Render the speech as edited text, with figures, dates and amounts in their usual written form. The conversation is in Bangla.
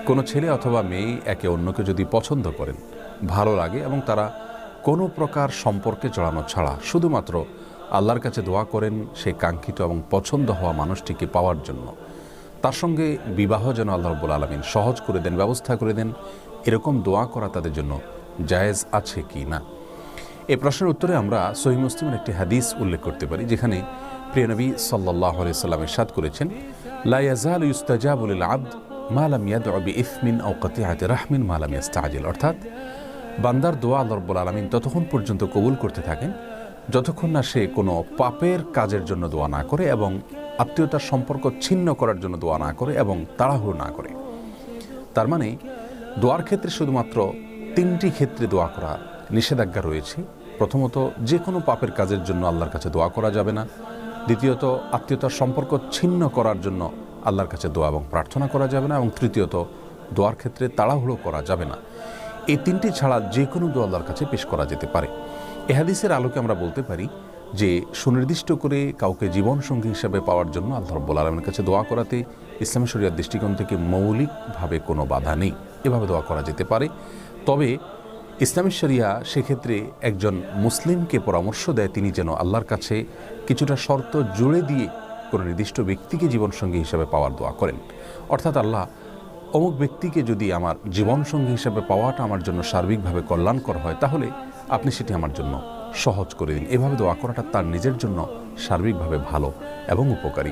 কোনো ছেলে অথবা মেয়ে একে অন্যকে যদি পছন্দ করেন, ভালো লাগে এবং তারা কোনো প্রকার সম্পর্কে জড়ানো ছাড়া শুধুমাত্র আল্লাহর কাছে দোয়া করেন সেই কাঙ্ক্ষিত এবং পছন্দ হওয়া মানুষটিকে পাওয়ার জন্য, তার সঙ্গে বিবাহ যেন আল্লাহ রাব্বুল আলামিন সহজ করে দেন, ব্যবস্থা করে দেন, এরকম দোয়া করা তাদের জন্য জায়েজ আছে কি না। এই প্রশ্নের উত্তরে আমরা সহিহ মুসলিমের একটি হাদিস উল্লেখ করতে পারি, যেখানে প্রিয় নবী সাল্লাল্লাহু আলাইহি সাল্লাম ইরশাদ করেছেন, লা ইয়াজালু ইউস্তাজাবু লিল আবদ মা লাম ইয়াদউ বিইসমিন আও কাতিআতি রাহমিন মা লাম ইস্তাজিল। অর্থাৎ বান্দার দোয়া আল্লাহ রাব্বুল আলামিন ততক্ষণ পর্যন্ত কবুল করতে থাকেন যতক্ষণ না সে কোনো পাপের কাজের জন্য দোয়া না করে এবং আত্মীয়তার সম্পর্ক ছিন্ন করার জন্য দোয়া না করে এবং তাড়াহুড়ো না করে। তার মানে দোয়ার ক্ষেত্রে শুধুমাত্র তিনটি ক্ষেত্রে দোয়া করা নিষেধাজ্ঞা রয়েছে। প্রথমত, যে কোনো পাপের কাজের জন্য আল্লাহর কাছে দোয়া করা যাবে না। দ্বিতীয়ত, আত্মীয়তার সম্পর্ক ছিন্ন করার জন্য আল্লাহর কাছে দোয়া এবং প্রার্থনা করা যাবে না। এবং তৃতীয়ত, দোয়ার ক্ষেত্রে তাড়াহুড়ো করা যাবে না। এই তিনটি ছাড়া যে কোনো দোয়া আল্লাহর কাছে পেশ করা যেতে পারে। এ হাদিসের আলোকে আমরা বলতে পারি যে সুনির্দিষ্ট করে কাউকে জীবনসঙ্গী হিসেবে পাওয়ার জন্য আল্লাহ রাব্বুল আলামিনের কাছে দোয়া করাতে ইসলামী শরিয়ার দৃষ্টিকোণ থেকে মৌলিকভাবে কোনো বাধা নেই, এভাবে দোয়া করা যেতে পারে। তবে ইসলামী শরিয়া সেক্ষেত্রে একজন মুসলিমকে পরামর্শ দেয় তিনি যেন আল্লাহর কাছে কিছুটা শর্ত জুড়ে দিয়ে কোনো নির্দিষ্ট ব্যক্তিকে জীবনসঙ্গী হিসেবে পাওয়ার দোয়া করেন। অর্থাৎ আল্লাহ, অমুক ব্যক্তিকে যদি আমার জীবনসঙ্গী হিসেবে পাওয়াটা আমার জন্য সার্বিকভাবে কল্যাণকর হয়, তাহলে আপনি সেটি আমার জন্য সহজ করে দিন। এভাবে দোয়া করাটা তার নিজের জন্য সার্বিকভাবে ভালো এবং উপকারী।